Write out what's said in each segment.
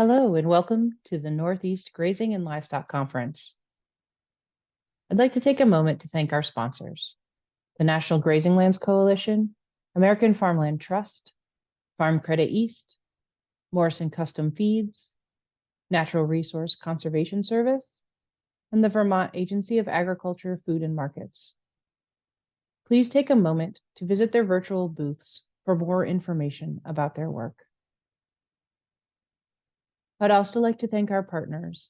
Hello and welcome to the Northeast Grazing and Livestock Conference. I'd like to take a moment to thank our sponsors, the National Grazing Lands Coalition, American Farmland Trust, Farm Credit East, Morrison Custom Feeds, Natural Resource Conservation Service, and the Vermont Agency of Agriculture, Food and Markets. Please take a moment to visit their virtual booths for more information about their work. I'd also like to thank our partners,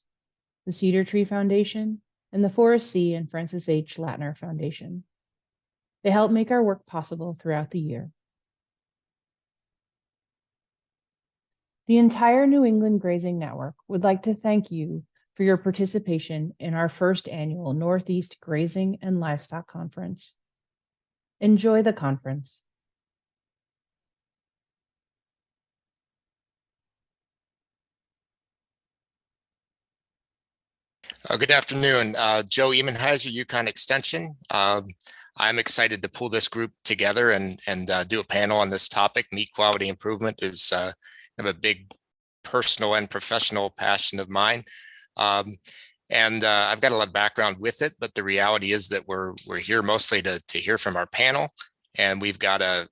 the Cedar Tree Foundation and the Forrest C. and Francis H. Latner Foundation. They help make our work possible throughout the year. The entire New England Grazing Network would like to thank you for your participation in our first annual Northeast Grazing and Livestock Conference. Enjoy the conference. Good afternoon, Joe Emenheiser, Yukon Extension. I'm excited to pull this group together and do a panel on this topic. Meat quality improvement is a big personal and professional passion of mine. I've got a lot of background with it, but the reality is that we're here mostly to hear from our panel, and we've got a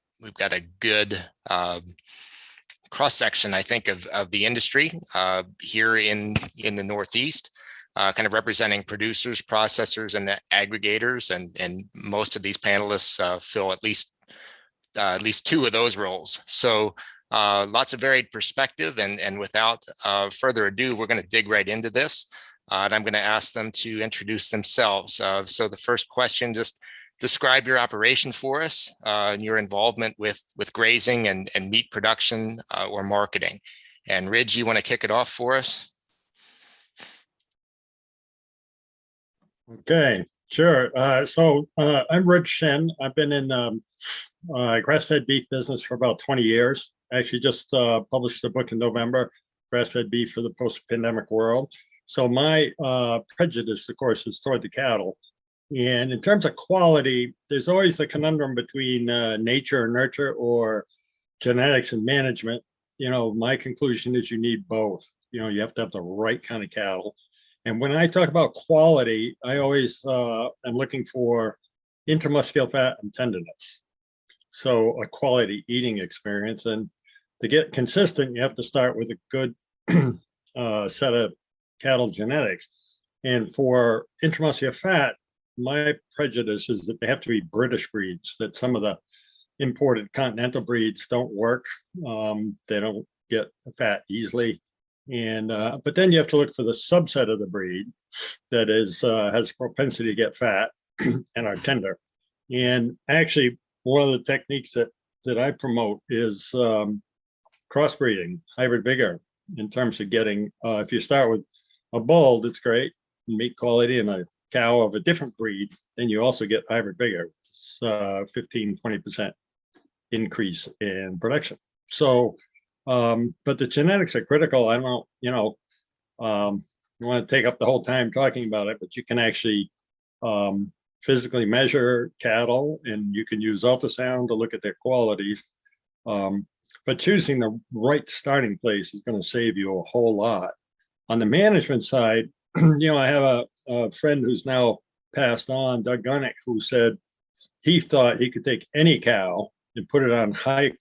good cross section, I think, of the industry here in the Northeast. Kind of representing producers, processors, and aggregators, and most of these panelists fill at least two of those roles. So lots of varied perspective, and without further ado, we're going to dig right into this. And I'm going to ask them to introduce themselves. So the first question, just describe your operation for us, and your involvement with grazing and meat production or marketing. And Ridge, you want to kick it off for us? Okay, sure. I'm Rich Shin. I've been in the grass-fed beef business for about 20 years. I actually just published a book in November, Grass-Fed Beef for the Post-Pandemic World. So my prejudice, of course, is toward the cattle. And in terms of quality, there's always the conundrum between nature and nurture, or genetics and management. You know, my conclusion is you need both. You know, you have to have the right kind of cattle. And when I talk about quality, I always am looking for intermuscular fat and tenderness. So a quality eating experience. And to get consistent, you have to start with a good set of cattle genetics. And for intramuscular fat, my prejudice is that they have to be British breeds, that some of the imported continental breeds don't work. They don't get fat easily. And but then you have to look for the subset of the breed that is has propensity to get fat and are tender. And actually, one of the techniques that I promote is crossbreeding, hybrid vigor, in terms of getting, if you start with a bull, that's great, meat quality, and a cow of a different breed, then you also get hybrid vigor. It's 15-20% increase in production. So but the genetics are critical. I don't, you want to take up the whole time talking about it, but you can actually physically measure cattle, and you can use ultrasound to look at their qualities. But choosing the right starting place is going to save you a whole lot. On the management side, I have a friend who's now passed on, Doug Gunnick, who said he thought he could take any cow and put it on high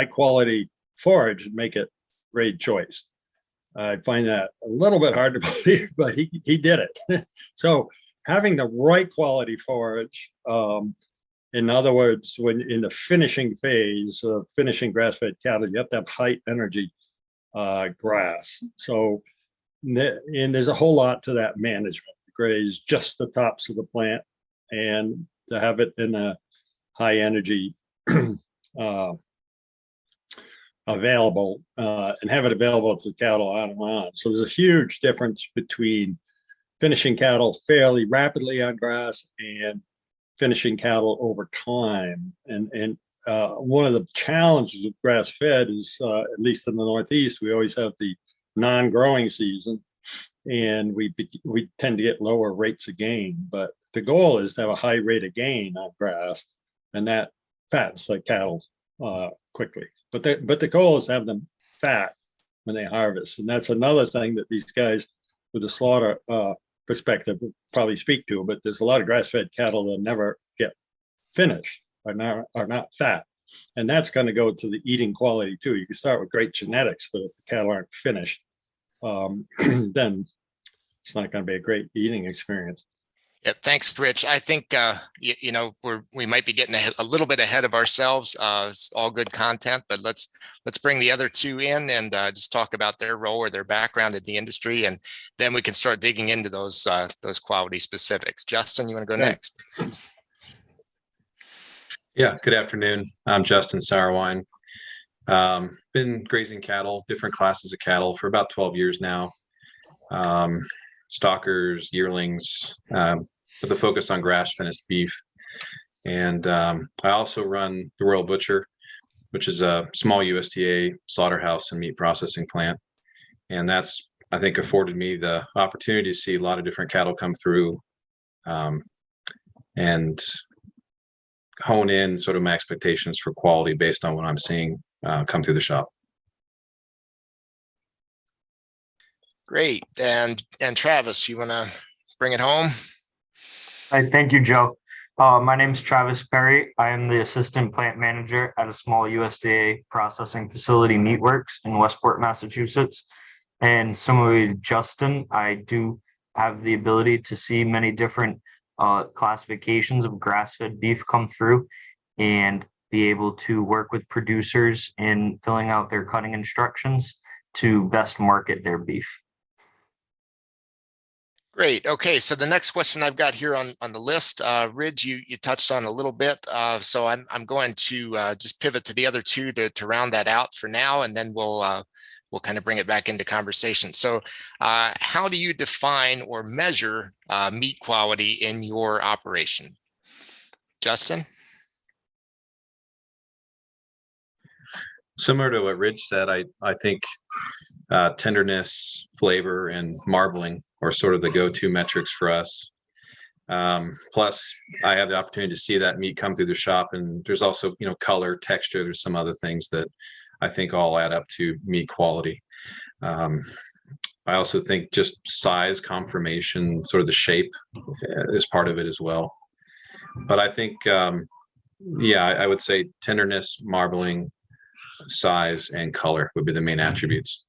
quality forage and make it grade choice. I find that a little bit hard to believe, but he did it. So having the right quality forage, in other words, when in the finishing phase of finishing grass-fed cattle, you have to have high energy grass. So, and there's a whole lot to that management. Graze just the tops of the plant, and to have it in a high energy available, and have it available to the cattle on and on. So there's a huge difference between finishing cattle fairly rapidly on grass and finishing cattle over time. And one of the challenges with grass fed is, at least in the Northeast, we always have the non-growing season, and we tend to get lower rates of gain. But the goal is to have a high rate of gain on grass, and that fattens the cattle quickly. But the goal is to have them fat when they harvest. And that's another thing that these guys with the slaughter perspective will probably speak to, but there's a lot of grass-fed cattle that never get finished, are not fat. And that's going to go to the eating quality too. You can start with great genetics, but if the cattle aren't finished, then it's not going to be a great eating experience. Yeah, thanks, Rich. I think we might be getting a little bit ahead of ourselves. It's all good content, but let's bring the other two in and just talk about their role or their background in the industry, and then we can start digging into those quality specifics. Justin, you want to go next? Yeah. Good afternoon. I'm Justin Sauerwein. Been grazing cattle, different classes of cattle, for about 12 years now. Stockers, yearlings, with a focus on grass-finished beef. And I also run the Royal Butcher, which is a small USDA slaughterhouse and meat processing plant. And that's, I think, afforded me the opportunity to see a lot of different cattle come through and hone in sort of my expectations for quality based on what I'm seeing come through the shop. Great. And Travis, you want to bring it home? Hi, thank you, Joe. My name is Travis Perry. I am the assistant plant manager at a small USDA processing facility, Meatworks, in Westport, Massachusetts. And similarly to Justin, I do have the ability to see many different classifications of grass-fed beef come through and be able to work with producers in filling out their cutting instructions to best market their beef. Great. Okay, so the next question I've got here on the list, Ridge, you touched on a little bit. So I'm going to just pivot to the other two to round that out for now, and then we'll kind of bring it back into conversation. So how do you define or measure meat quality in your operation? Justin? Similar to what Ridge said, I think tenderness, flavor, and marbling are sort of the go-to metrics for us. Plus, I have the opportunity to see that meat come through the shop, and there's also, color, texture. There's some other things that I think all add up to meat quality. I also think just size, conformation, sort of the shape is part of it as well. But I think, I would say tenderness, marbling, size, and color would be the main attributes.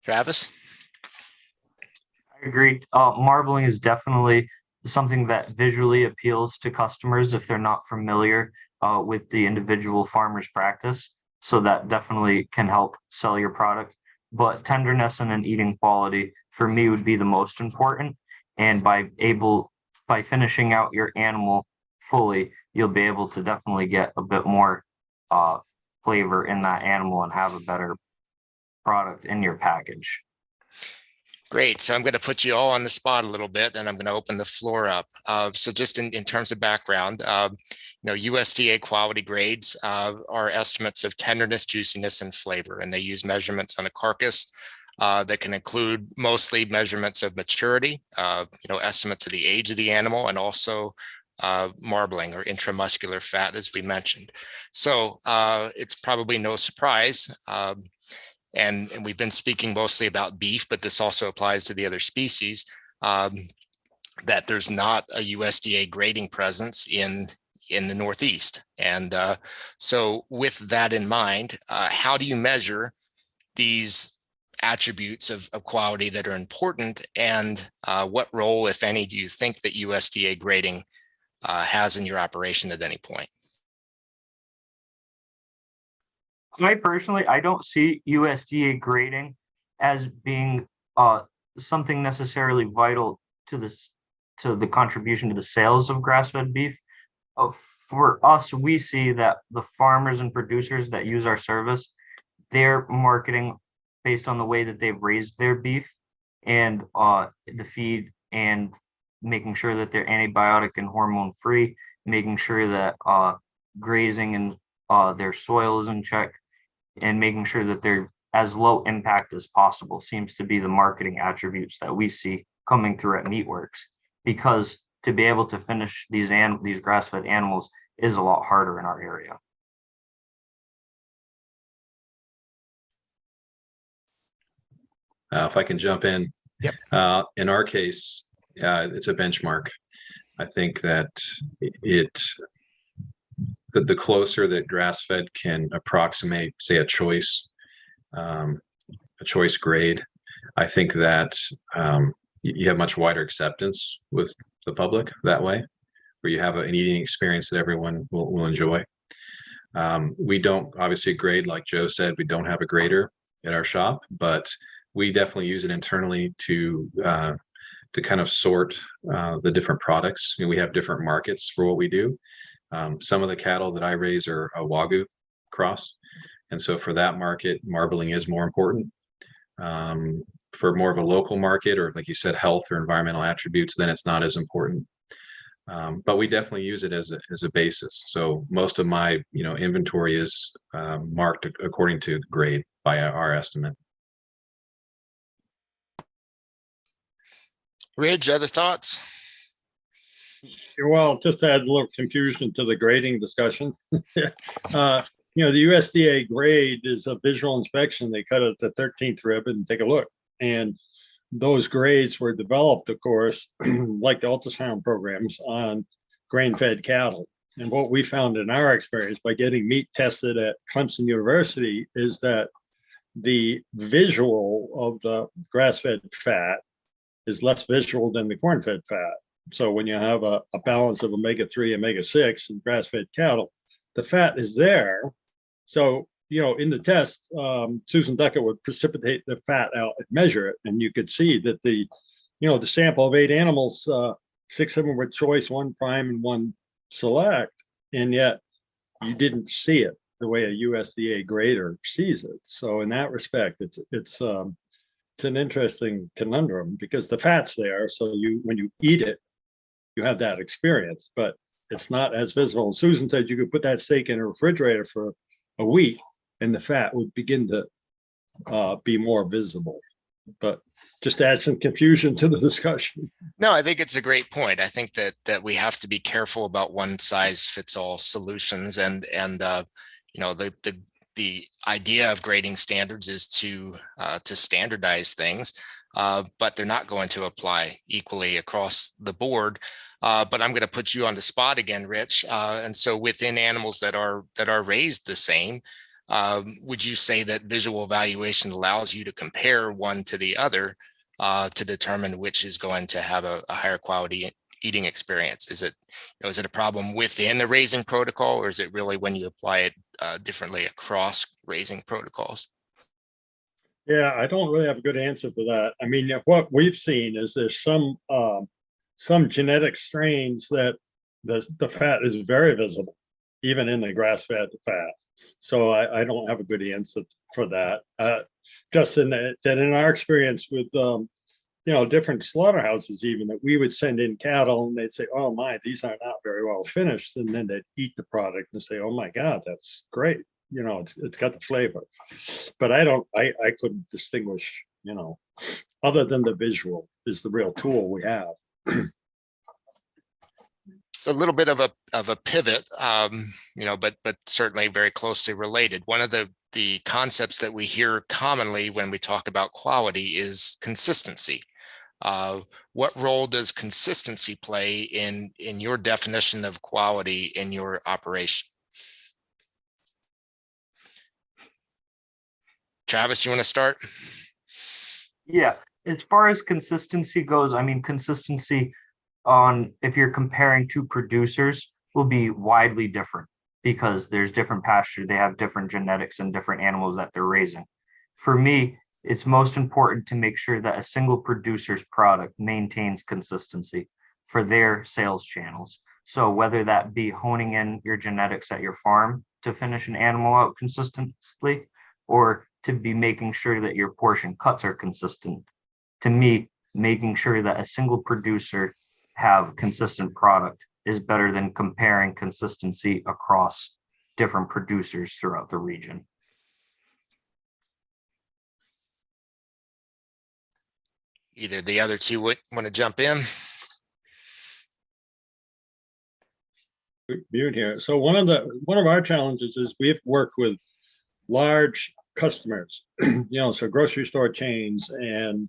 Travis? I agree. Marbling is definitely something that visually appeals to customers if they're not familiar with the individual farmer's practice. So that definitely can help sell your product. But tenderness and an eating quality for me would be the most important. And by finishing out your animal fully, you'll be able to definitely get a bit more flavor in that animal and have a better product in your package. Great. So I'm going to put you all on the spot a little bit, and I'm going to open the floor up. So just in terms of background, USDA quality grades are estimates of tenderness, juiciness, and flavor, and they use measurements on a carcass that can include mostly measurements of maturity, estimates of the age of the animal, and also marbling or intramuscular fat, as we mentioned. So it's probably no surprise. And we've been speaking mostly about beef, but this also applies to the other species, that there's not a USDA grading presence in the Northeast. And so with that in mind, how do you measure these attributes of quality that are important, and what role, if any, do you think that USDA grading has in your operation at any point? I don't see USDA grading as being something necessarily vital to the contribution to the sales of grass-fed beef. For us, we see that the farmers and producers that use our service, they're marketing based on the way that they've raised their beef and the feed, and making sure that they're antibiotic and hormone free, making sure that grazing and their soil is in check, and making sure that they're as low impact as possible seems to be the marketing attributes that we see coming through at Meatworks. Because to be able to finish these grass-fed animals is a lot harder in our area. If I can jump in. Yep. In our case, it's a benchmark. I think that the closer that grass-fed can approximate, say, a choice grade, I think that you have much wider acceptance with the public that way, where you have an eating experience that everyone will enjoy. We don't obviously grade, like Joe said, we don't have a grader at our shop, but we definitely use it internally to kind of sort the different products. We have different markets for what we do. Some of the cattle that I raise are a Wagyu cross. And so for that market, marbling is more important. For more of a local market, or like you said, health or environmental attributes, then it's not as important. But we definitely use it as a basis. So most of my inventory is marked according to grade by our estimate. Ridge, other thoughts? Well, just to add a little confusion to the grading discussion. The USDA grade is a visual inspection. They cut it at the 13th rib and take a look. And those grades were developed, of course, like the ultrasound programs, on grain-fed cattle. And what we found in our experience by getting meat tested at Clemson University is that the visual of the grass-fed fat is less visual than the corn-fed fat. So when you have a balance of omega-3, omega-6 in grass-fed cattle, the fat is there. So, in the test, Susan Duckett would precipitate the fat out and measure it. And you could see that the sample of 8 animals, 6 of them were choice, 1 prime and 1 select. And yet you didn't see it the way a USDA grader sees it. So in that respect, it's an interesting conundrum because the fat's there. So when you eat it, you have that experience, but it's not as visible. And Susan said you could put that steak in a refrigerator for a week and the fat would begin to be more visible. But just to add some confusion to the discussion. No, I think it's a great point. I think that we have to be careful about one size fits all solutions, and the idea of grading standards is to standardize things, but they're not going to apply equally across the board. But I'm going to put you on the spot again, Rich. And so within animals that are raised the same, would you say that visual evaluation allows you to compare one to the other to determine which is going to have a higher quality eating experience? Is it a problem within the raising protocol, or is it really when you apply it differently across raising protocols? Yeah, I don't really have a good answer for that. I mean, what we've seen is there's some genetic strains that the fat is very visible, even in the grass-fed fat. So I don't have a good answer for that. Just in our experience with different slaughterhouses, even that we would send in cattle and they'd say, "Oh my, these are not very well finished," and then they'd eat the product and say, "Oh my God, that's great. It's got the flavor." But I couldn't distinguish. Other than the visual is the real tool we have. It's a little bit of a pivot, but certainly very closely related. One of the concepts that we hear commonly when we talk about quality is consistency. What role does consistency play in your definition of quality in your operation? Travis, you want to start? Yeah, as far as consistency goes, I mean, consistency on if you're comparing two producers will be widely different because there's different pasture, they have different genetics and different animals that they're raising. For me, it's most important to make sure that a single producer's product maintains consistency for their sales channels. So whether that be honing in your genetics at your farm to finish an animal out consistently, or to be making sure that your portion cuts are consistent. To me, making sure that a single producer have consistent product is better than comparing consistency across different producers throughout the region. Either the other two want to jump in? Mute here. So one of our challenges is we've worked with large customers, so grocery store chains and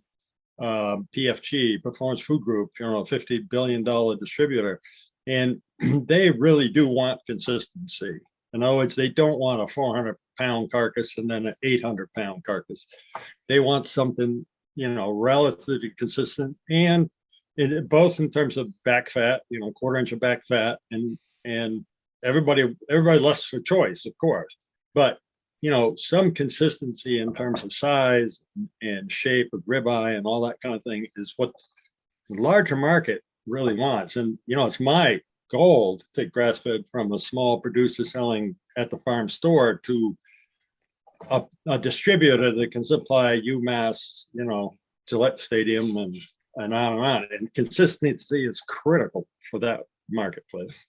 PFG, Performance Food Group, $50 billion distributor. And they really do want consistency. In other words, they don't want a 400-pound carcass and then an 800-pound carcass. They want something, relatively consistent, and both in terms of back fat, quarter inch of back fat, and everybody less for choice, of course, but some consistency in terms of size and shape of ribeye and all that kind of thing is what the larger market really wants. And it's my goal to take grass-fed from a small producer selling at the farm store to a distributor that can supply UMass, Gillette Stadium, and on and on. And consistency is critical for that marketplace.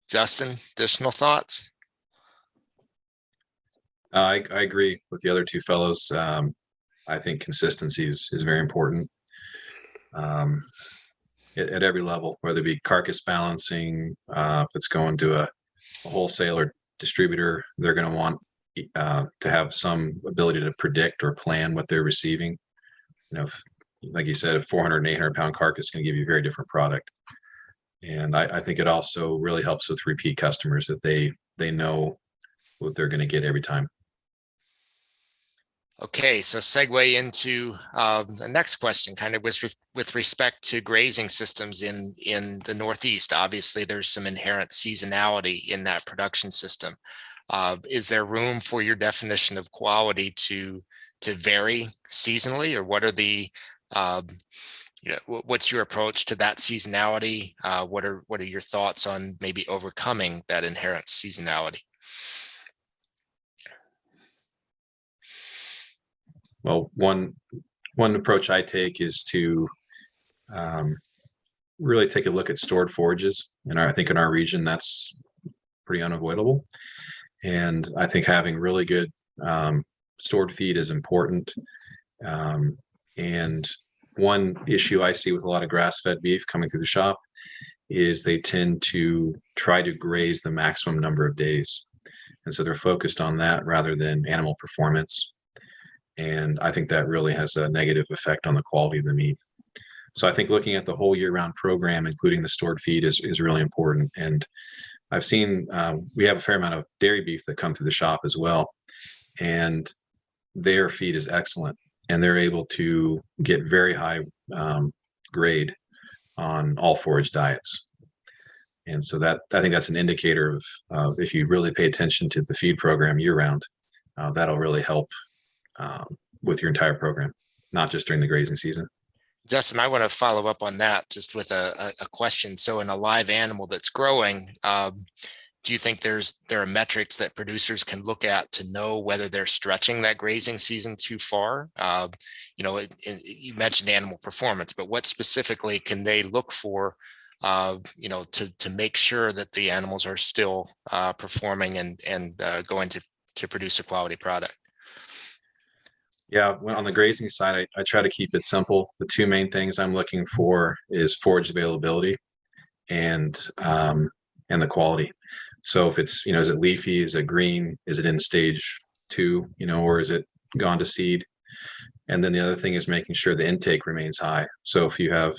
Justin, additional thoughts? I agree with the other two fellows. I think consistency is very important at every level, whether it be carcass balancing, if it's going to a wholesaler distributor, they're going to want to have some ability to predict or plan what they're receiving. Like you said, a 400 and 800 pound carcass can give you a very different product. And I think it also really helps with repeat customers, that they know what they're going to get every time. Okay, so segue into the next question, kind of with respect to grazing systems in the Northeast. Obviously, there's some inherent seasonality in that production system. Is there room for your definition of quality to vary seasonally, or what are the what's your approach to that seasonality? What are your thoughts on maybe overcoming that inherent seasonality? Well, one approach I take is to really take a look at stored forages. And I think in our region, that's pretty unavoidable. And I think having really good stored feed is important. And one issue I see with a lot of grass-fed beef coming through the shop is they tend to try to graze the maximum number of days. And so they're focused on that rather than animal performance. And I think that really has a negative effect on the quality of the meat. So I think looking at the whole year-round program, including the stored feed, is really important. And I've seen, we have a fair amount of dairy beef that come through the shop as well. And their feed is excellent. And they're able to get very high grade on all forage diets. And so that, I think that's an indicator of if you really pay attention to the feed program year-round, that'll really help with your entire program, not just during the grazing season. Justin, I want to follow up on that just with a question. So in a live animal that's growing, do you think there are metrics that producers can look at to know whether they're stretching that grazing season too far? You mentioned animal performance, but what specifically can they look for, to make sure that the animals are still performing and going to produce a quality product? Yeah, on the grazing side, I try to keep it simple. The two main things I'm looking for is forage availability and the quality. So if it's, is it leafy, is it green, is it in stage 2, or is it gone to seed? And then the other thing is making sure the intake remains high. So if you have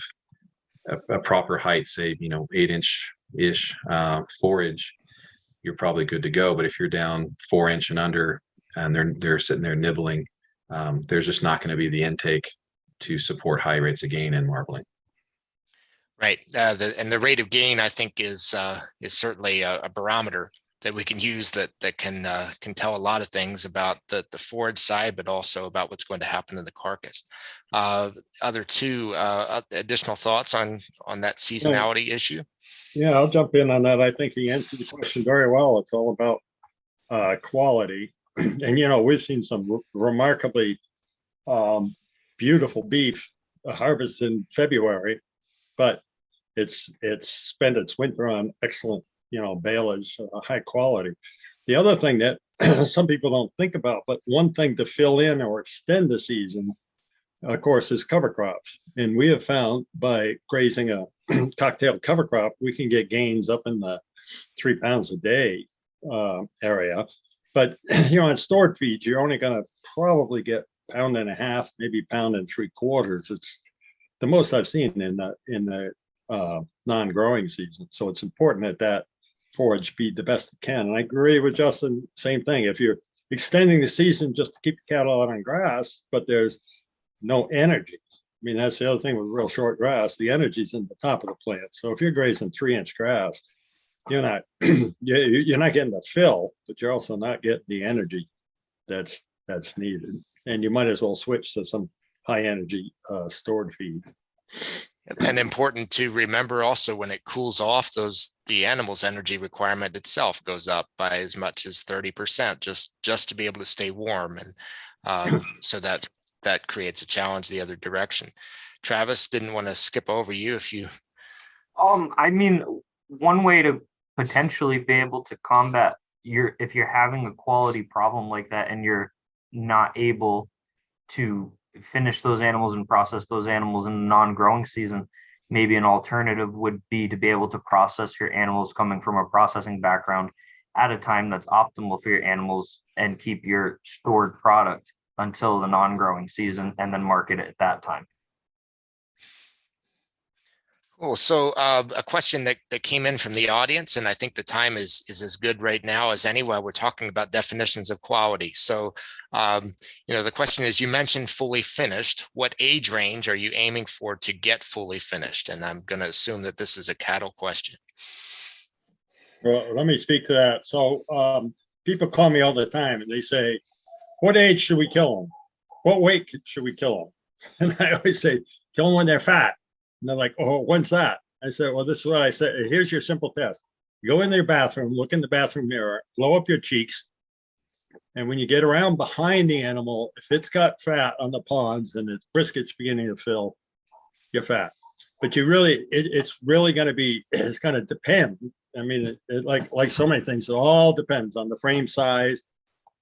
a proper height, say, 8-inch-ish forage, you're probably good to go. But if you're down 4-inch and under, and they're sitting there nibbling, there's just not going to be the intake to support high rates of gain and marbling. Right. And the rate of gain, I think, is certainly a barometer that we can use that can tell a lot of things about the forage side, but also about what's going to happen in the carcass. Other two additional thoughts on that seasonality issue? Yeah, I'll jump in on that. I think he answered the question very well. It's all about quality. And, we've seen some remarkably beautiful beef harvested in February, but it's spent its winter on excellent, baleage, high quality. The other thing that some people don't think about, but one thing to fill in or extend the season, of course, is cover crops. And we have found by grazing a cocktail cover crop, we can get gains up in the 3 pounds a day area. But on stored feeds, you're only going to probably get 1.5 pounds, maybe 1.75 pounds. It's the most I've seen in the non-growing season. So it's important that forage be the best it can. And I agree with Justin, same thing. If you're extending the season just to keep the cattle out on grass, but there's no energy. I mean, that's the other thing with real short grass. The energy's in the top of the plant. So if you're grazing 3-inch grass, you're not you're not getting the fill, but you're also not getting the energy that's needed. And you might as well switch to some high energy stored feed. And important to remember also, when it cools off, the animal's energy requirement itself goes up by as much as 30% just to be able to stay warm. And so that creates a challenge the other direction. Travis, didn't want to skip over you if you. I mean, one way to potentially be able to combat if you're having a quality problem like that and you're not able to finish those animals and process those animals in the non-growing season, maybe an alternative would be to be able to process your animals coming from a processing background at a time that's optimal for your animals and keep your stored product until the non-growing season and then market it at that time. Cool. So a question that came in from the audience, and I think the time is as good right now as any while we're talking about definitions of quality. So, the question is, you mentioned fully finished. What age range are you aiming for to get fully finished? And I'm going to assume that this is a cattle question. Well, let me speak to that. So people call me all the time and they say, what age should we kill them? What weight should we kill them? And I always say, kill them when they're fat. And they're like, oh, when's that? I said, well, this is what I said. Here's your simple test. Go in their bathroom, look in the bathroom mirror, blow up your cheeks. And when you get around behind the animal, if it's got fat on the pawns and its brisket's beginning to fill, you're fat. But it's really going to be, it's going to depend. I mean, like so many things, it all depends on the frame size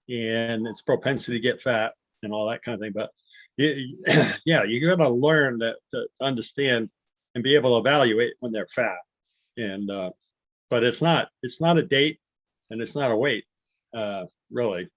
and its propensity to get fat and all that kind of thing. But yeah, you got to learn to understand and be able to evaluate when they're fat. And but it's not a date and it's not a weight, really.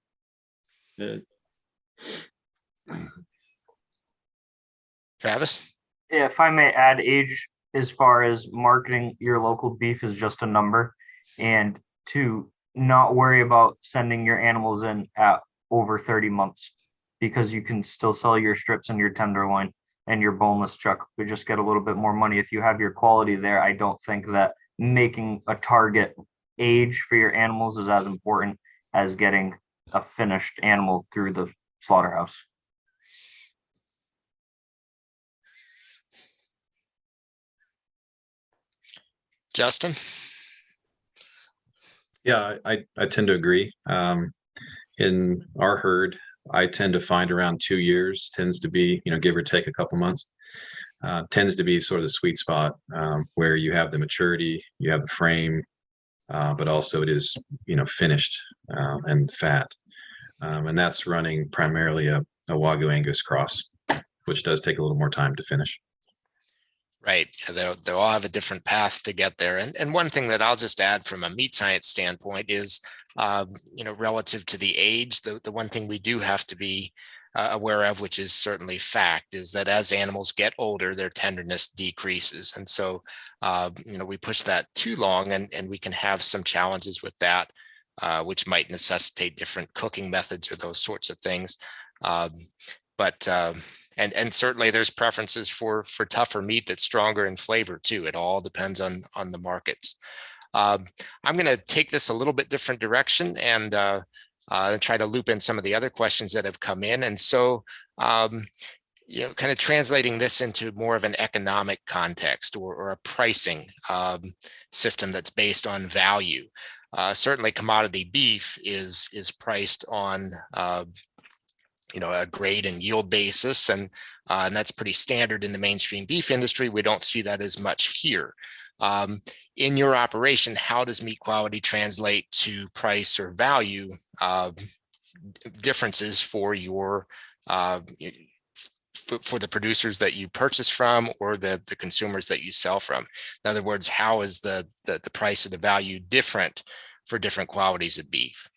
Travis? If I may add, age as far as marketing your local beef is just a number, and to not worry about sending your animals in at over 30 months, because you can still sell your strips and your tenderloin and your boneless chuck. We just get a little bit more money. If you have your quality there, I don't think that making a target age for your animals is as important as getting a finished animal through the slaughterhouse. Justin? Yeah, I tend to agree. In our herd, I tend to find around 2 years tends to be, give or take a couple months, tends to be sort of the sweet spot where you have the maturity, you have the frame, but also it is, finished and fat. And that's running primarily a Wagyu Angus cross, which does take a little more time to finish. Right. They'll all have a different path to get there. And one thing that I'll just add from a meat science standpoint is, relative to the age, the one thing we do have to be aware of, which is certainly fact, is that as animals get older, their tenderness decreases. And so, we push that too long and we can have some challenges with that, which might necessitate different cooking methods or those sorts of things. And certainly there's preferences for tougher meat that's stronger in flavor too. It all depends on the markets. I'm going to take this a little bit different direction and try to loop in some of the other questions that have come in. And so, kind of translating this into more of an economic context or a pricing system that's based on value. Certainly commodity beef is priced on a grade and yield basis, and that's pretty standard in the mainstream beef industry. We don't see that as much here. In your operation, how does meat quality translate to price or value differences for your for the producers that you purchase from or the consumers that you sell from? In other words, how is the price or the value different for different qualities of beef?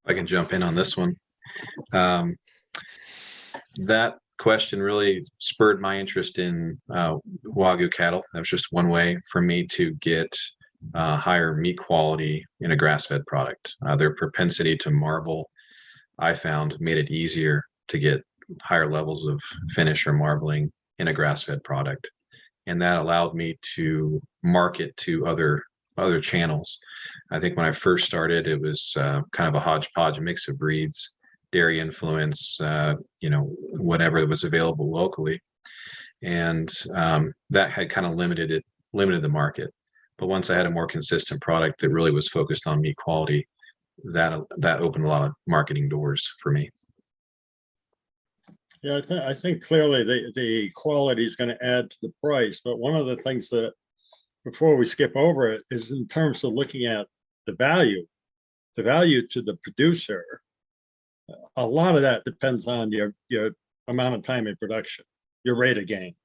I can jump in on this one. That question really spurred my interest in Wagyu cattle. That was just one way for me to get higher meat quality in a grass-fed product. Their propensity to marble, I found, made it easier to get higher levels of finish or marbling in a grass-fed product. And that allowed me to market to other channels. I think when I first started, it was kind of a hodgepodge mix of breeds, dairy influence, whatever was available locally. And that had kind of limited the market. But once I had a more consistent product that really was focused on meat quality, that opened a lot of marketing doors for me. Yeah, I think clearly the quality is going to add to the price. But one of the things that, before we skip over it, is in terms of looking at the value to the producer. A lot of that depends on your amount of time in production, your rate of gain.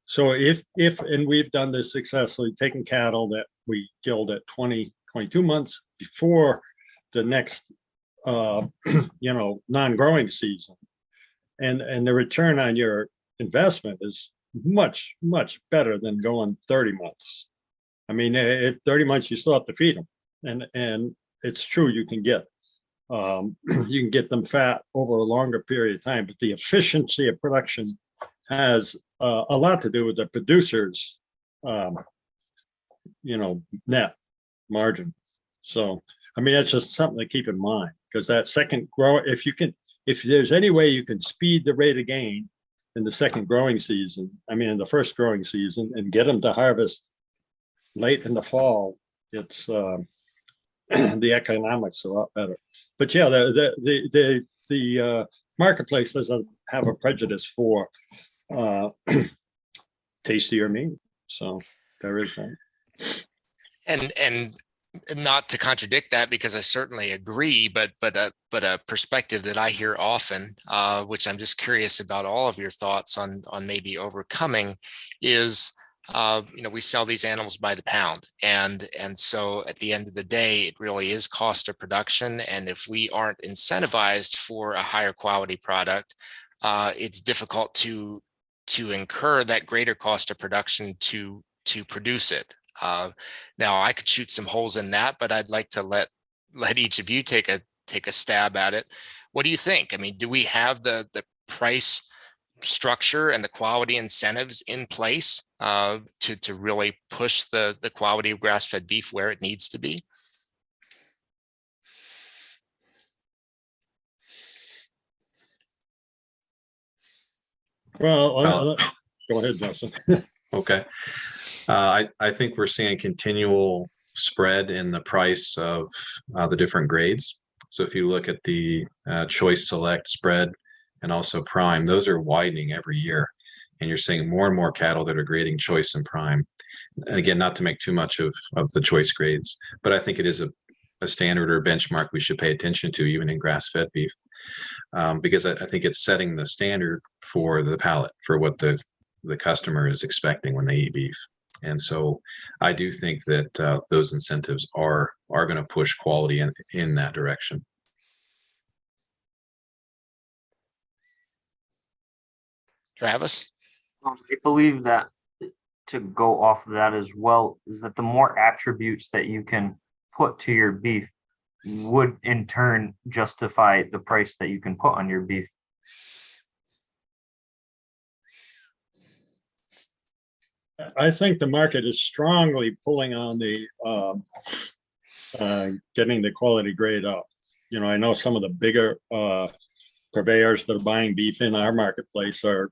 So if and we've done this successfully, taking cattle that we killed at 22 months before the next non-growing season, and the return on your investment is much better than going 30 months. I mean, at 30 months you still have to feed them, and it's true, you can get them fat over a longer period of time, but the efficiency of production has a lot to do with the producer's net margin. So I mean, that's just something to keep in mind, because that second grow, if there's any way you can speed the rate of gain in the second growing season, in the first growing season, and get them to harvest late in the fall, it's the economics are a lot better. But yeah, the marketplace doesn't have a prejudice for tastier meat, so there is that. And not to contradict that, because I certainly agree, but a perspective that I hear often, which I'm just curious about all of your thoughts on maybe overcoming, is we sell these animals by the pound, and so at the end of the day, it really is cost of production. And if we aren't incentivized for a higher quality product, it's difficult to incur that greater cost of production to produce it. Now I could shoot some holes in that, but I'd like to let each of you take a stab at it. What do you think? I mean, do we have the price structure and the quality incentives in place to really push the quality of grass-fed beef where it needs to be? Well, go ahead, Justin. Okay. I think we're seeing a continual spread in the price of the different grades. So if you look at the choice, select, spread, and also prime, those are widening every year. And you're seeing more and more cattle that are grading choice and prime. And again, not to make too much of the choice grades, but I think it is a standard or benchmark we should pay attention to, even in grass-fed beef, because I think it's setting the standard for the palate, for what the customer is expecting when they eat beef. And so I do think that those incentives are going to push quality in that direction. Travis? I believe that, to go off of that as well, is that the more attributes that you can put to your beef would in turn justify the price that you can put on your beef. I think the market is strongly pulling on the getting the quality grade up. I know some of the bigger purveyors that are buying beef in our marketplace are,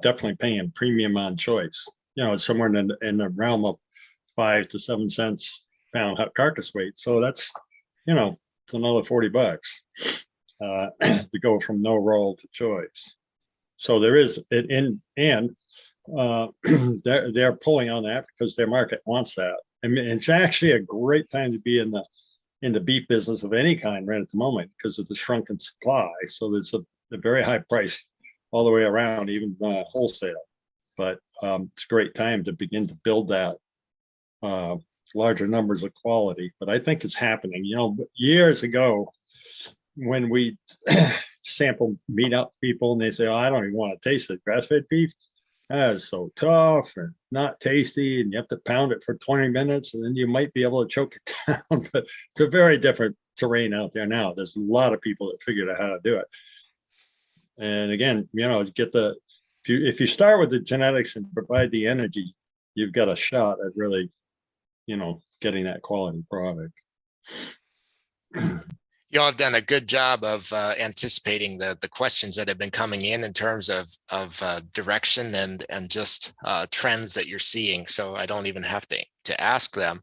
definitely paying premium on choice. It's somewhere in the realm of 5 to 7 cents pound carcass weight. So that's, it's another $40 to go from no roll to choice. So there is they're pulling on that because their market wants that. I mean, it's actually a great time to be in the beef business of any kind right at the moment because of the shrunken supply. So there's a very high price all the way around, even wholesale. But it's a great time to begin to build that larger numbers of quality, but I think it's happening. You know, years ago, when we sample meat up people and they say, oh, I don't even want to taste it. Grass-fed beef, that is so tough and not tasty, and you have to pound it for 20 minutes, and then you might be able to choke it down. But it's a very different terrain out there now. There's a lot of people that figured out how to do it. And again, you know, if you start with the genetics and provide the energy, you've got a shot at really, you know, getting that quality product. You all have done a good job of anticipating the questions that have been coming in terms of direction and just trends that you're seeing. So I don't even have to ask them.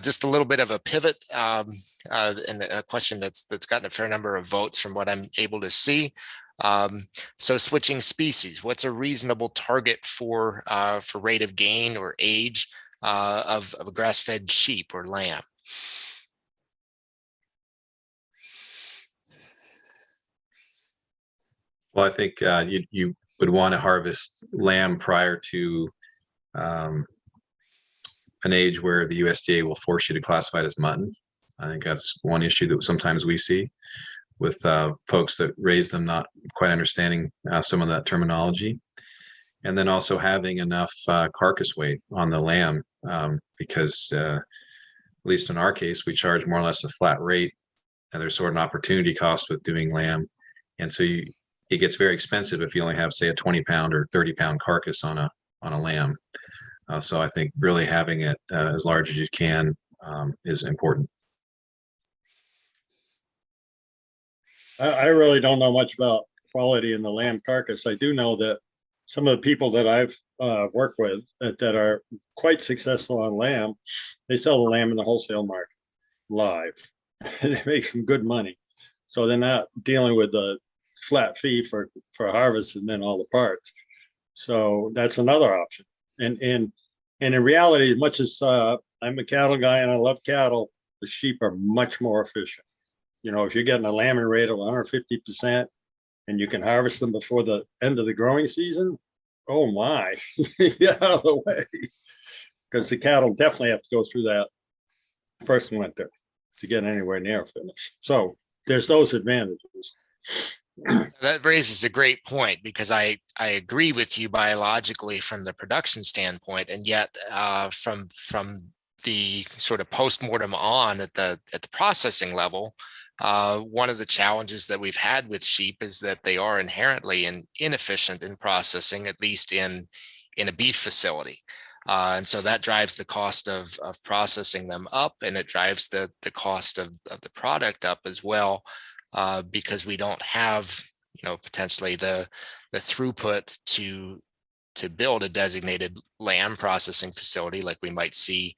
Just a little bit of a pivot and a question that's gotten a fair number of votes from what I'm able to see. So switching species, what's a reasonable target for rate of gain or age of a grass-fed sheep or lamb? Well, I think you would want to harvest lamb prior to an age where the USDA will force you to classify it as mutton. I think that's one issue that sometimes we see with folks that raise them not quite understanding some of that terminology. And then also having enough carcass weight on the lamb, because at least in our case, we charge more or less a flat rate, and there's sort of an opportunity cost with doing lamb. And so it gets very expensive if you only have, say, a 20-pound or 30-pound carcass on a lamb. So I think really having it as large as you can is important. I really don't know much about quality in the lamb carcass. I do know that some of the people that I've worked with that are quite successful on lamb, they sell the lamb in the wholesale market live. And they make some good money. So they're not dealing with the flat fee for harvest and then all the parts. So that's another option. And in reality, as much as I'm a cattle guy and I love cattle, the sheep are much more efficient. You know, if you're getting a lambing rate of 150% and you can harvest them before the end of the growing season, oh my, get out of the way. Because the cattle definitely have to go through that first winter to get anywhere near finish. So there's those advantages. That raises a great point, because I agree with you biologically from the production standpoint, and yet from the sort of post-mortem on at the processing level, one of the challenges that we've had with sheep is that they are inherently inefficient in processing, at least in a beef facility. And so that drives the cost of processing them up, and it drives the cost of the product up as well, because we don't have, potentially the throughput to build a designated lamb processing facility like we might see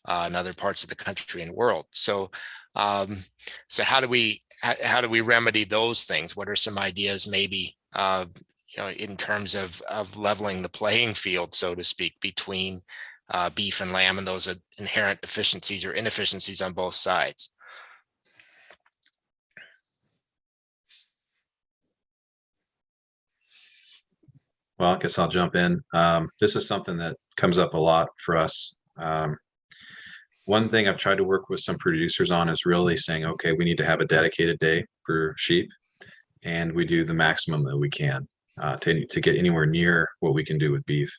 in other parts of the country and world. So how do we remedy those things? What are some ideas maybe in terms of leveling the playing field, so to speak, between beef and lamb and those inherent efficiencies or inefficiencies on both sides? Well, I guess I'll jump in. This is something that comes up a lot for us. One thing I've tried to work with some producers on is really saying, okay, we need to have a dedicated day for sheep, and we do the maximum that we can to get anywhere near what we can do with beef.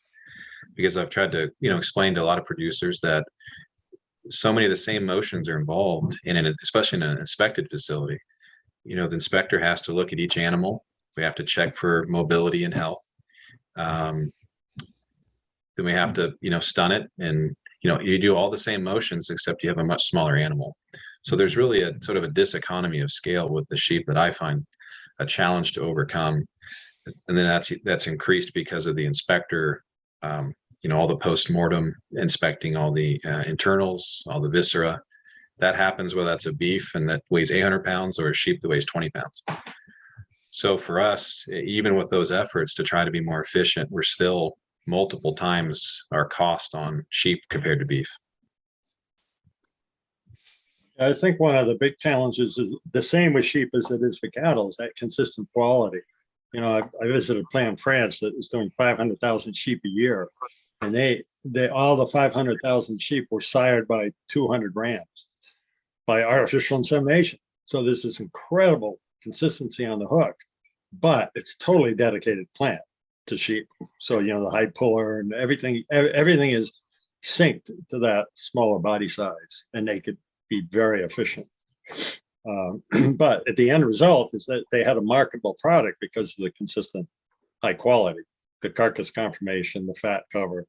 Because I've tried to, explain to a lot of producers that so many of the same motions are involved especially in an inspected facility. The inspector has to look at each animal. We have to check for mobility and health. Then we have to, stun it, and you do all the same motions except you have a much smaller animal. So there's really a sort of a diseconomy of scale with the sheep that I find a challenge to overcome. And then that's increased because of the inspector, all the post-mortem inspecting all the internals, all the viscera. That happens whether that's a beef and that weighs 800 pounds or a sheep that weighs 20 pounds. So for us, even with those efforts to try to be more efficient, we're still multiple times our cost on sheep compared to beef. I think one of the big challenges is the same with sheep as it is for cattle, is that consistent quality. I visited a plant in France that was doing 500,000 sheep a year, And all the 500,000 sheep were sired by 200 rams by artificial insemination. So there's this incredible consistency on the hook, but it's totally dedicated plant to sheep. So, the high puller and everything is synced to that smaller body size, and they could be very efficient. But at the end result is that they had a marketable product because of the consistent high quality, the carcass conformation, the fat cover,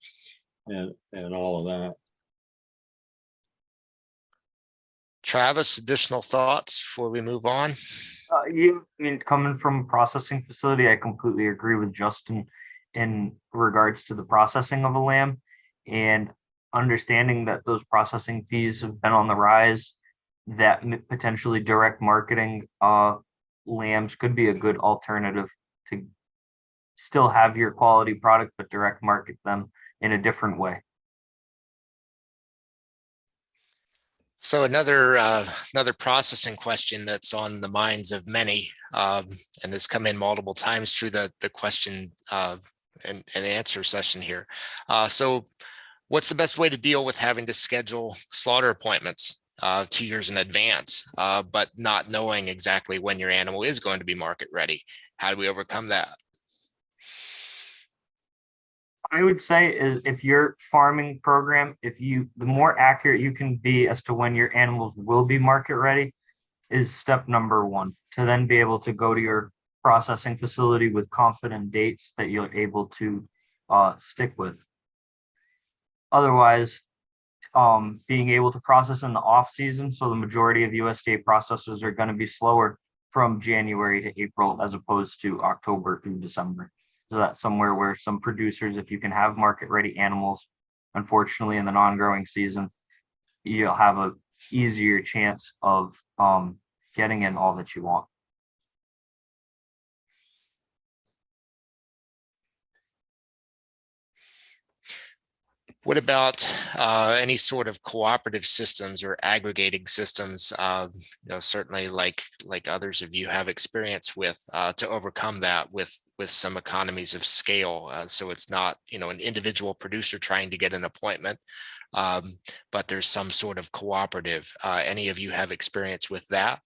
and all of that. Travis, additional thoughts before we move on? Coming from a processing facility, I completely agree with Justin in regards to the processing of a lamb, and understanding that those processing fees have been on the rise, that potentially direct marketing lambs could be a good alternative to still have your quality product, but direct market them in a different way. So another processing question that's on the minds of many, and has come in multiple times through the question and answer session here. So what's the best way to deal with having to schedule slaughter appointments 2 years in advance, but not knowing exactly when your animal is going to be market ready? How do we overcome that? I would say is, if your farming program, the more accurate you can be as to when your animals will be market ready, is step number one, to then be able to go to your processing facility with confident dates that you're able to stick with. Otherwise, being able to process in the off season, so the majority of USDA processors are going to be slower from January to April as opposed to October through December. So that's somewhere where some producers, if you can have market ready animals, unfortunately in the non-growing season, you'll have a easier chance of getting in all that you want. What about any sort of cooperative systems or aggregating systems? Certainly like others of you have experience with, to overcome that with some economies of scale. So it's not an individual producer trying to get an appointment, but there's some sort of cooperative. Any of you have experience with that?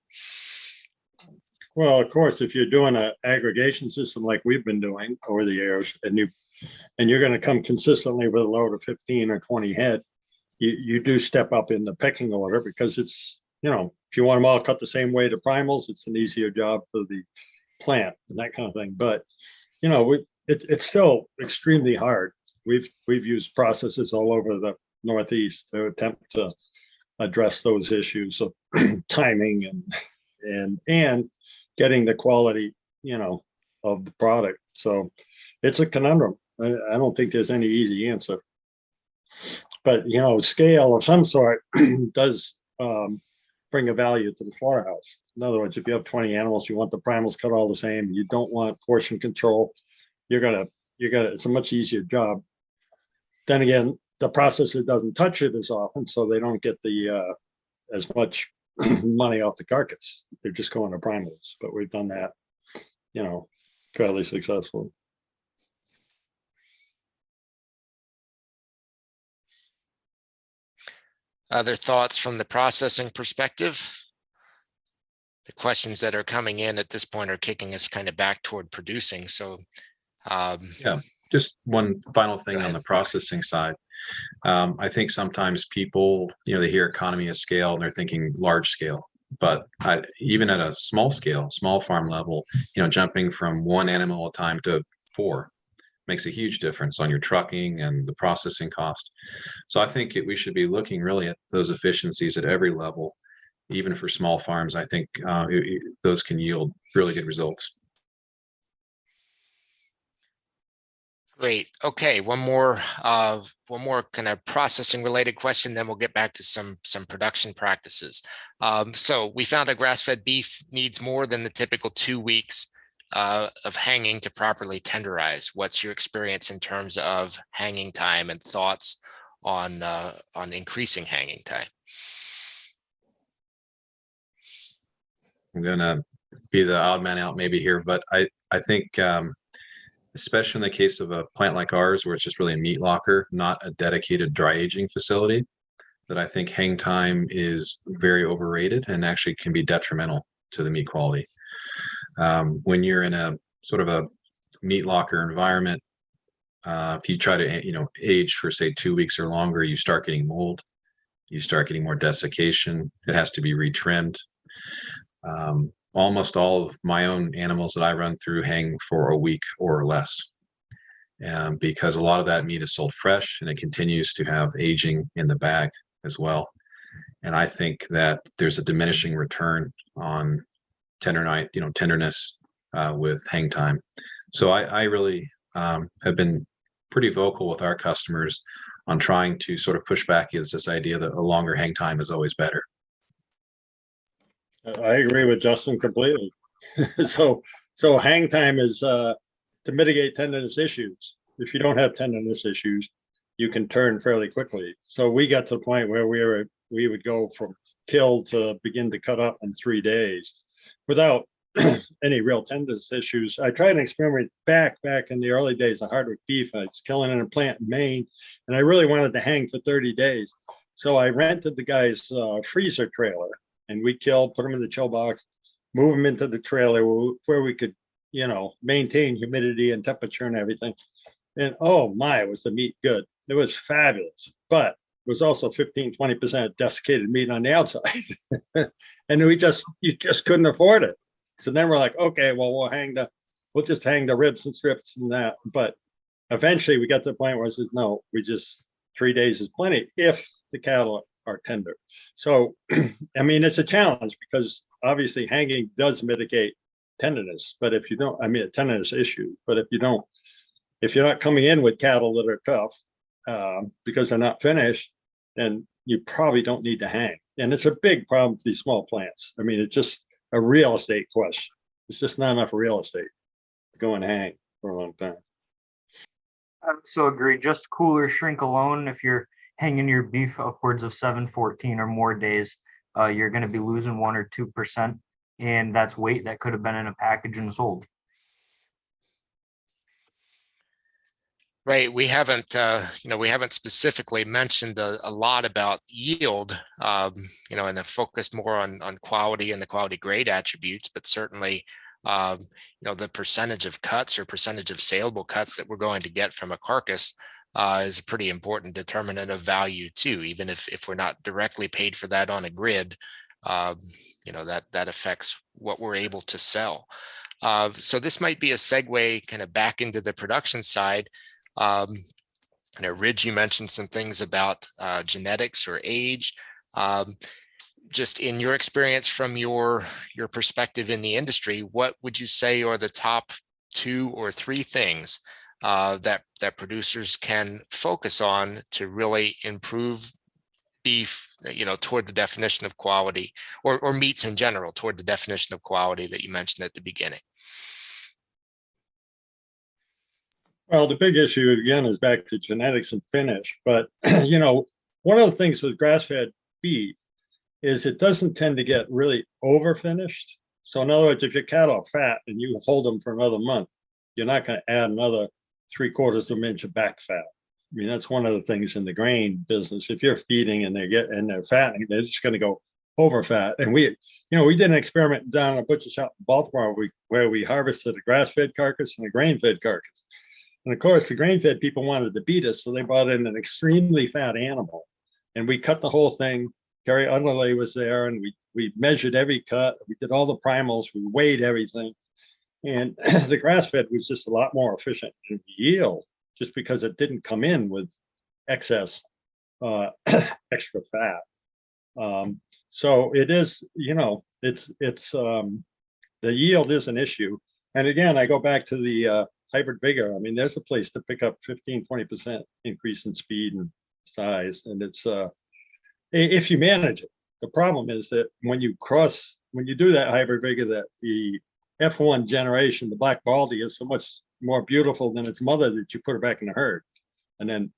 Well, of course, if you're doing an aggregation system like we've been doing over the years, and you're going to come consistently with a load of 15 or 20 head, you do step up in the pecking order, because it's, if you want them all cut the same way to primals, it's an easier job for the plant and that kind of thing. But, it's still extremely hard. We've used processes all over the Northeast to attempt to address those issues of timing and getting the quality, of the product. So it's a conundrum. I don't think there's any easy answer. But, scale of some sort does bring a value to the slaughterhouse. In other words, if you have 20 animals, you want the primals cut all the same. You don't want portion control. It's a much easier job. Then again, the processor doesn't touch it as often, so they don't get the as much money off the carcass. They're just going to primals. But we've done that, fairly successfully. Other thoughts from the processing perspective? The questions that are coming in at this point are kicking us kind of back toward producing. So yeah, just one final thing on ahead. the processing side. I think sometimes people, they hear economy of scale and they're thinking large scale, but even at a small scale, small farm level, jumping from one animal at a time to 4 makes a huge difference on your trucking and the processing cost. So I think we should be looking really at those efficiencies at every level, even for small farms. I think those can yield really good results. Great. Okay, one more kind of processing related question, then we'll get back to some production practices. So we found that grass-fed beef needs more than the typical 2 weeks of hanging to properly tenderize. What's your experience in terms of hanging time and thoughts on increasing hanging time? I'm gonna be the odd man out maybe here, but I think especially in the case of a plant like ours, where it's just really a meat locker, not a dedicated dry aging facility, that I think hang time is very overrated and actually can be detrimental to the meat quality. When you're in a sort of a meat locker environment, if you try to, age for say 2 weeks or longer, you start getting mold, you start getting more desiccation. It has to be retrimmed. Almost all of my own animals that I run through hang for a week or less, because a lot of that meat is sold fresh and it continues to have aging in the bag as well. And I think that there's a diminishing return on tenderness with hang time. So I really have been pretty vocal with our customers on trying to sort of push back against this idea that a longer hang time is always better. I agree with Justin completely. So hang time is to mitigate tenderness issues. If you don't have tenderness issues, you can turn fairly quickly. So we got to the point where we would go from kill to begin to cut up in 3 days without any real tenderness issues. I tried an experiment back in the early days of hardwood beef. I was killing in a plant in Maine, and I really wanted to hang for 30 days. So I rented the guy's freezer trailer, and we put them in the chill box, move them into the trailer where we could, maintain humidity and temperature and everything. And oh my, was the meat good. It was fabulous, but it was also 15-20% desiccated meat on the outside. And you just couldn't afford it. So then we're like, okay, well, we'll just hang the ribs and strips and that. But eventually we got to the point where I said, no, 3 days is plenty if the cattle are tender. So, I mean, it's a challenge because obviously hanging does mitigate tenderness, but if you don't, a tenderness issue, but if you're not coming in with cattle that are tough because they're not finished, then you probably don't need to hang. And it's a big problem with these small plants. I mean, it's just a real estate question. It's just not enough real estate to go and hang for a long time. I so agree. Just cooler shrink alone, if you're hanging your beef upwards of 7, 14 or more days, you're going to be losing 1 or 2%. And that's weight that could have been in a package and sold. Right. We haven't specifically mentioned a lot about yield, and have focused more on quality and the quality grade attributes, but certainly, the percentage of cuts or percentage of saleable cuts that we're going to get from a carcass is a pretty important determinant of value too, even if we're not directly paid for that on a grid, that affects what we're able to sell. So this might be a segue kind of back into the production side. Ridge, you mentioned some things about genetics or age. Just in your experience from your perspective in the industry, what would you say are the top 2 or 3 things that producers can focus on to really improve beef, toward the definition of quality, or meats in general toward the definition of quality that you mentioned at the beginning? Well, the big issue again is back to genetics and finish. But, one of the things with grass-fed beef is it doesn't tend to get really over finished. So in other words, if your cattle are fat and you hold them for another month, you're not going to add another 3/4 of an inch of back fat. I mean, that's one of the things in the grain business. If you're feeding and they're fattening, they're just going to go over fat. And we did an experiment down at a butcher shop in Baltimore where we harvested a grass-fed carcass and a grain-fed carcass. And of course, the grain-fed people wanted to beat us, so they brought in an extremely fat animal. And we cut the whole thing. Gary Underlay was there, and we measured every cut. We did all the primals. We weighed everything. And the grass-fed was just a lot more efficient in yield, just because it didn't come in with excess extra fat. So it is, it's the yield is an issue. And again, I go back to the hybrid vigor. I mean, there's a place to pick up 15-20% increase in speed and size, and it's if you manage it. The problem is that when you do that hybrid vigor, that the F1 generation, the black baldy, is so much more beautiful than its mother that you put her back in the herd, and then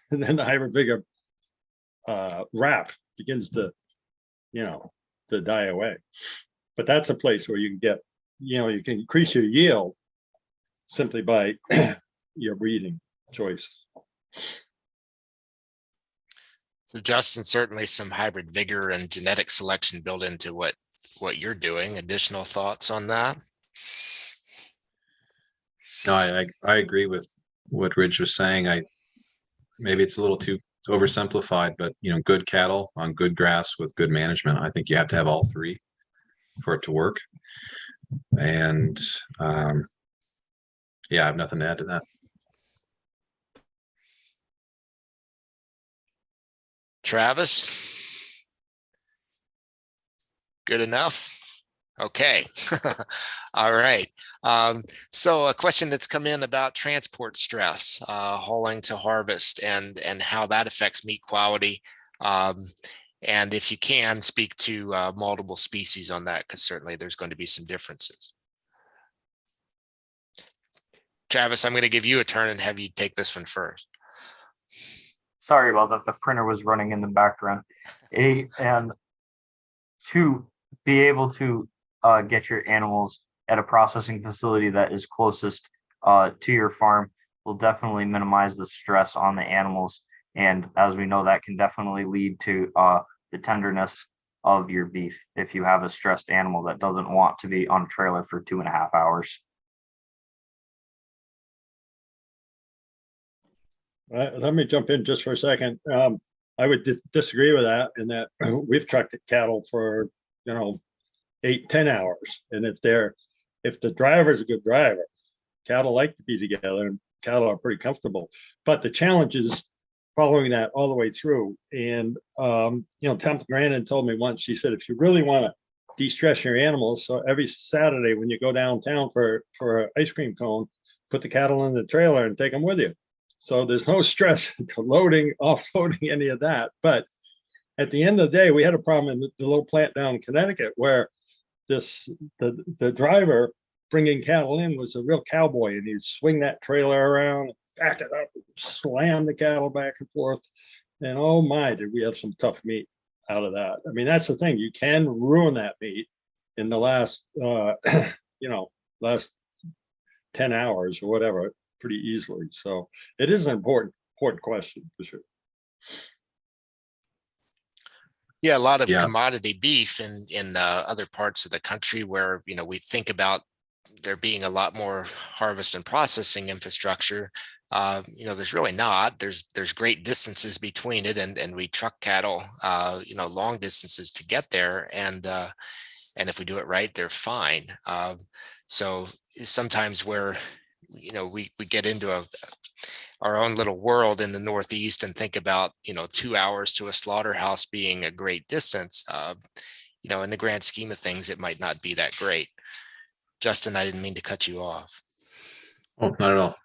the hybrid vigor wrap begins to die away. But that's a place where you can get, you can increase your yield simply by your breeding choice. So Justin, certainly some hybrid vigor and genetic selection built into what you're doing. Additional thoughts on that? No, I agree with what Ridge was saying. Maybe it's a little too oversimplified, but good cattle on good grass with good management. I think you have to have all three for it to work. And yeah, I have nothing to add to that. Travis? Good enough? Okay. All right. So a question that's come in about transport stress, hauling to harvest, and how that affects meat quality. And if you can, speak to multiple species on that, because certainly there's going to be some differences. Travis, I'm going to give you a turn and have you take this one first. Sorry about that. The printer was running in the background. And to be able to get your animals at a processing facility that is closest to your farm will definitely minimize the stress on the animals. And as we know, that can definitely lead to the tenderness of your beef if you have a stressed animal that doesn't want to be on a trailer for 2.5 hours. Let me jump in just for a second. I would disagree with that in that we've trucked cattle for 8-10 hours, and if the driver's a good driver, cattle like to be together, and cattle are pretty comfortable. But the challenge is following that all the way through. And Temple Grandin told me once, she said, if you really want to de-stress your animals, so every Saturday when you go downtown for an ice cream cone, put the cattle in the trailer and take them with you. So there's no stress to loading, offloading, any of that. But at the end of the day, we had a problem in the little plant down in Connecticut where the driver bringing cattle in was a real cowboy, and he'd swing that trailer around, back it up, slam the cattle back and forth. And oh my, did we have some tough meat out of that. I mean, that's the thing. You can ruin that meat in the last, last 10 hours or whatever, pretty easily. So it is an important question for sure. Yeah, a lot of commodity beef in other parts of the country where, we think about there being a lot more harvest and processing infrastructure. There's really not. There's great distances between it, and we truck cattle, long distances to get there. And if we do it right, they're fine. So sometimes where, we get into our own little world in the Northeast and think about, 2 hours to a slaughterhouse being a great distance. In the grand scheme of things, it might not be that great. Justin, I didn't mean to cut you off. Oh, not at all.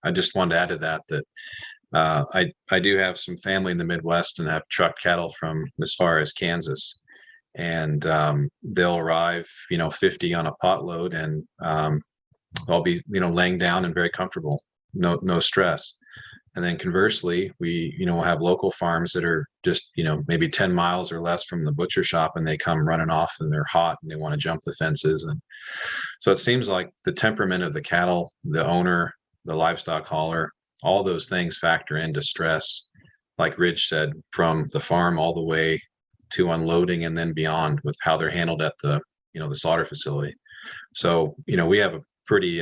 I just wanted to add to that I do have some family in the Midwest and have trucked cattle from as far as Kansas, and they'll arrive, 50 on a pot load, and I'll be, laying down and very comfortable, no stress. And then conversely, we, will have local farms that are just, maybe 10 miles or less from the butcher shop, and they come running off and they're hot and they want to jump the fences. And so it seems like the temperament of the cattle, the owner, the livestock hauler, all those things factor into stress, like Ridge said, from the farm all the way to unloading and then beyond, with how they're handled at the, the slaughter facility. So, we have a pretty,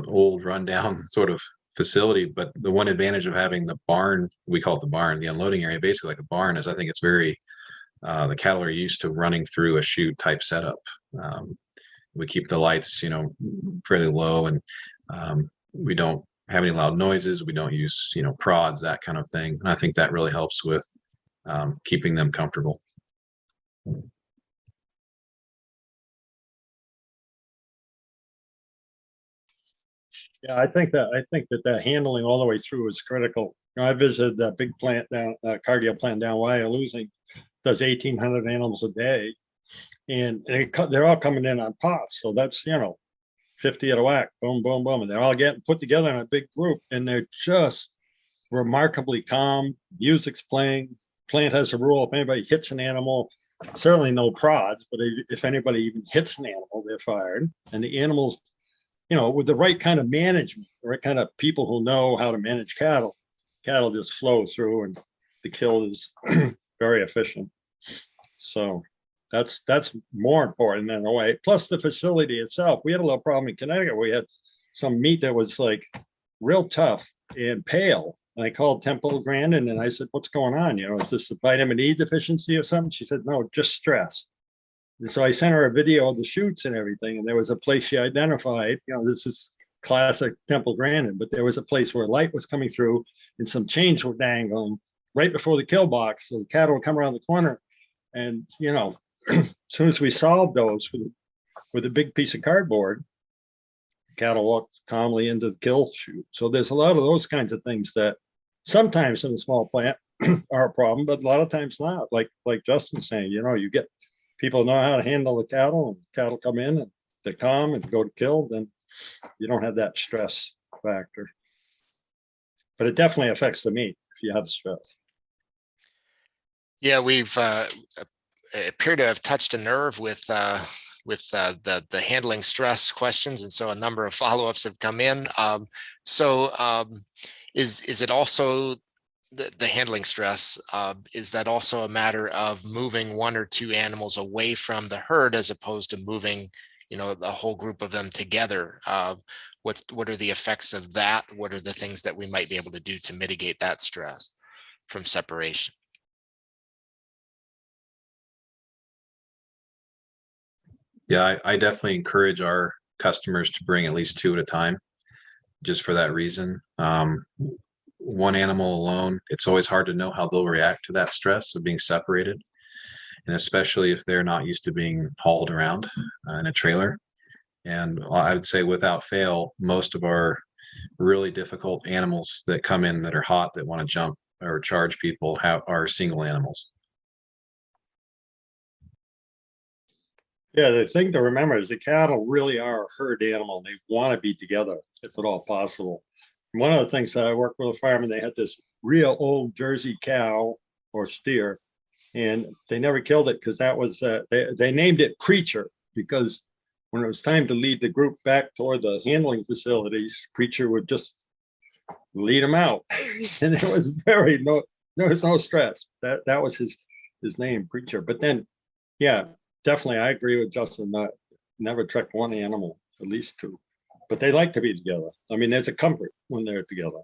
old rundown sort of facility, but the one advantage of having the barn, we call it the barn, the unloading area, basically like a barn, is I think it's very, the cattle are used to running through a chute type setup. We keep the lights, fairly low, and we don't have any loud noises. We don't use, prods, that kind of thing. And I think that really helps with keeping them comfortable. Yeah, I think that handling all the way through is critical. I visited that big plant down, cargill plant down Wyalusing, does 1,800 animals a day, and they're all coming in on pots. So that's 50 at a whack, boom, boom, boom, and they're all getting put together in a big group, and they're just remarkably calm. Music's playing. Plant has a rule: if anybody hits an animal, certainly no prods, but if anybody even hits an animal, they're fired. And the animals, with the right kind of management, the right kind of people who know how to manage cattle just flow through, and the kill is very efficient. So that's more important in a way. Plus the facility itself. We had a little problem in Connecticut. We had some meat that was like real tough and pale. And I called Temple Grandin and I said, what's going on? Is this a vitamin E deficiency or something? She said, no, just stress. And so I sent her a video of the shoots and everything. And there was a place she identified, this is classic Temple Grandin, but there was a place where light was coming through and some chains were dangling right before the kill box. So the cattle would come around the corner. And, as soon as we solved those with a big piece of cardboard, cattle walked calmly into the kill chute. So there's a lot of those kinds of things that sometimes in a small plant are a problem, but a lot of times not. Like Justin's saying, you get people know how to handle the cattle, and cattle come in and they calm and go to kill, then you don't have that stress factor. But it definitely affects the meat if you have stress. Yeah, we've appear to have touched a nerve with the handling stress questions, and so a number of follow-ups have come in. Is it also the handling stress? Is that also a matter of moving one or two animals away from the herd as opposed to moving, the whole group of them together? What are the effects of that? What are the things that we might be able to do to mitigate that stress from separation? Yeah, I definitely encourage our customers to bring at least two at a time, just for that reason. One animal alone, it's always hard to know how they'll react to that stress of being separated. And especially if they're not used to being hauled around in a trailer. And I would say without fail, most of our really difficult animals that come in that are hot, that want to jump or charge people, are single animals. Yeah, the thing to remember is the cattle really are a herd animal. They want to be together if at all possible. And one of the things that I worked with a farm, and they had this real old Jersey cow or steer, and they never killed it because that was they named it Preacher, because when it was time to lead the group back toward the handling facilities, Preacher would just lead them out, and it was there was no stress. That was his name, Preacher. But then, yeah, definitely, I agree with Justin. Never trek one animal, at least two, but they like to be together. I mean, there's a comfort when they're together.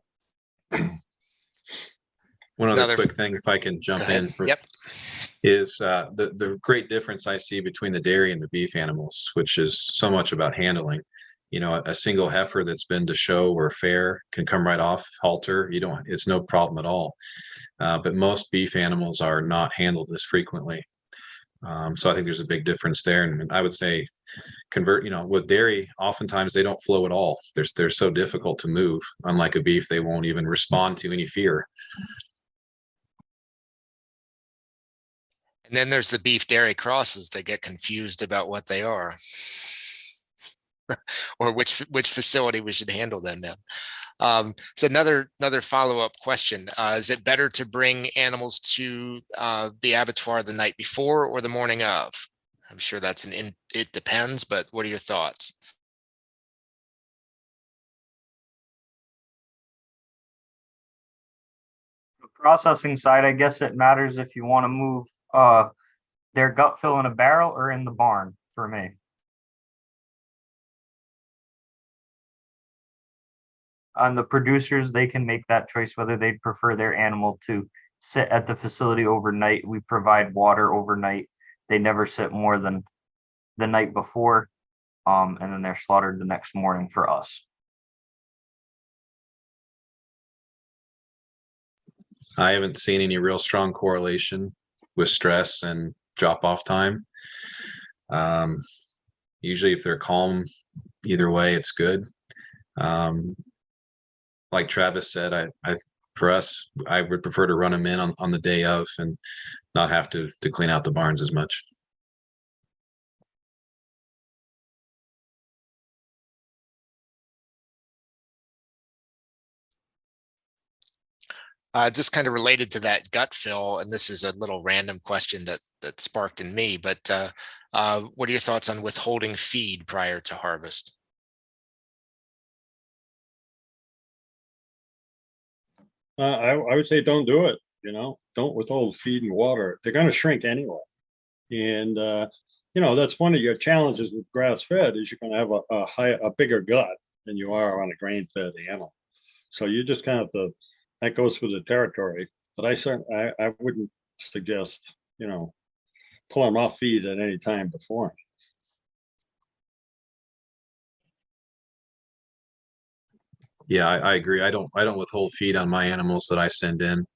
One other quick thing, if I can jump in, Yep. is the great difference I see between the dairy and the beef animals, which is so much about handling. A single heifer that's been to show or fair can come right off halter. It's no problem at all. But most beef animals are not handled as frequently. So I think there's a big difference there. And I would say with dairy, oftentimes they don't flow at all. They're so difficult to move. Unlike a beef, they won't even respond to any fear. And then there's the beef dairy crosses that get confused about what they are or which facility we should handle them in. So another follow-up question. Is it better to bring animals to the abattoir the night before or the morning of? I'm sure it depends, but what are your thoughts? The processing side, I guess it matters if you want to move their gut fill in a barrel or in the barn for me. On the producers, they can make that choice whether they'd prefer their animal to sit at the facility overnight. We provide water overnight. They never sit more than the night before, and then they're slaughtered the next morning for us. I haven't seen any real strong correlation with stress and drop-off time. Usually if they're calm, either way, it's good. Like Travis said, for us, I would prefer to run them in on the day of and not have to clean out the barns as much. Just kind of related to that gut fill, and this is a little random question that sparked in me, but what are your thoughts on withholding feed prior to harvest? I would say don't do it, don't withhold feed and water. They're gonna shrink anyway. And, that's one of your challenges with grass fed is you're gonna have a bigger gut than you are on a grain fed animal. So you just kind of that goes with the territory, but I wouldn't suggest, pull them off feed at any time before. Yeah, I agree. I don't withhold feed on my animals that I send in.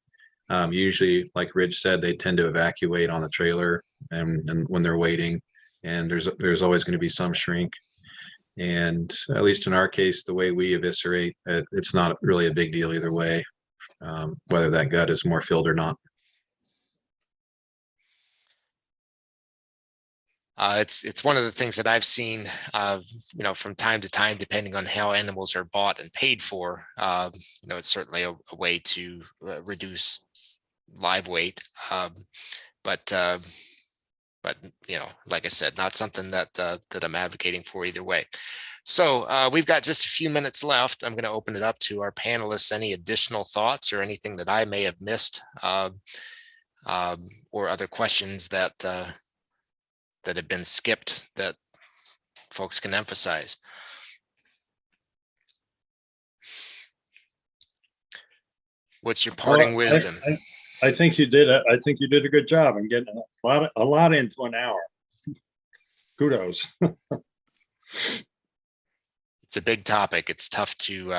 Usually, like Ridge said, they tend to evacuate on the trailer and when they're waiting, and there's always going to be some shrink. And at least in our case, the way we eviscerate, it's not really a big deal either way, whether that gut is more filled or not. It's one of the things that I've seen, from time to time, depending on how animals are bought and paid for. It's certainly a way to reduce live weight, but like I said, not something that I'm advocating for either way. So we've got just a few minutes left. I'm going to open it up to our panelists. Any additional thoughts or anything that I may have missed, or other questions that have been skipped that folks can emphasize? What's your parting wisdom? I think you did I think you did a good job in getting a lot into an hour. Kudos. It's a big topic. It's tough to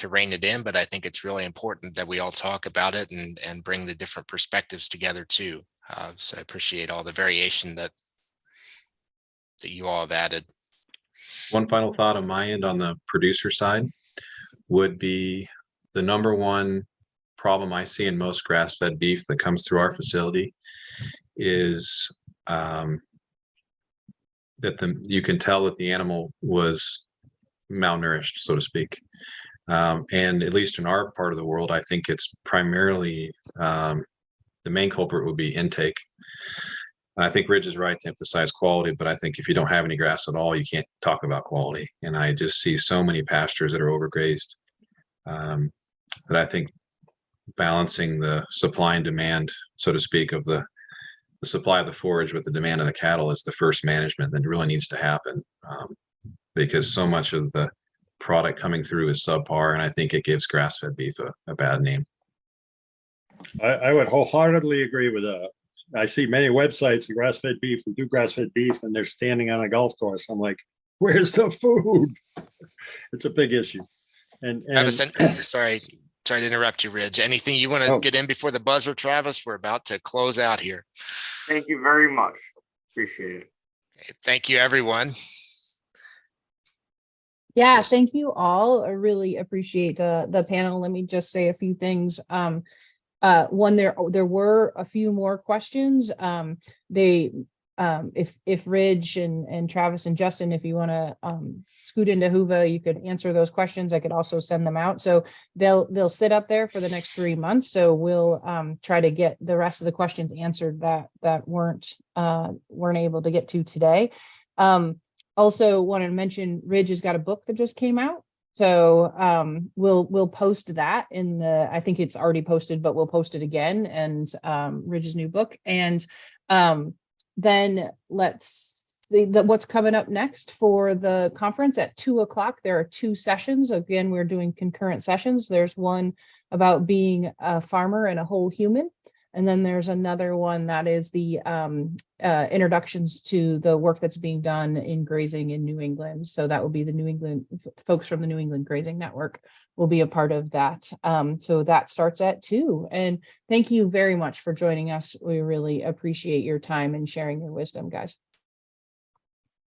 rein it in, but I think it's really important that we all talk about it and bring the different perspectives together too. So I appreciate all the variation that you all have added. One final thought on my end on the producer side would be the number one problem I see in most grass-fed beef that comes through our facility is that you can tell that the animal was malnourished, so to speak. And at least in our part of the world, I think it's primarily the main culprit would be intake. I think Ridge is right to emphasize quality, but I think if you don't have any grass at all, you can't talk about quality. And I just see so many pastures that are overgrazed that I think balancing the supply and demand, so to speak, of the supply of the forage with the demand of the cattle is the first management that really needs to happen, because so much of the product coming through is subpar, and I think it gives grass-fed beef a bad name. I would wholeheartedly agree with that. I see many websites of grass-fed beef and do grass-fed beef, and they're standing on a golf course. I'm like, where's the food? It's a big issue. And sorry to interrupt you, Ridge. Anything you want to get in before the buzzer, Travis? We're about to close out here. Thank you very much. Appreciate it. Okay, thank you, everyone. Yeah, Yes. thank you all. I really appreciate the panel. Let me just say a few things. One, there were a few more questions. If Ridge and Travis and Justin, if you want to scoot into Hoover, you could answer those questions. I could also send them out. So they'll sit up there for the next 3 months. So we'll try to get the rest of the questions answered that weren't able to get to today. Also wanted to mention Ridge has got a book that just came out. So we'll post that in I think it's already posted, but we'll post it again, and Ridge's new book. And then let's see what's coming up next for the conference at 2 o'clock. There are 2 sessions. Again, we're doing concurrent sessions. There's one about being a farmer and a whole human. And then there's another one that is the introductions to the work that's being done in grazing in New England. So that will be the New England folks from the New England Grazing Network will be a part of that. So that starts at 2. And thank you very much for joining us. We really appreciate your time and sharing your wisdom, guys.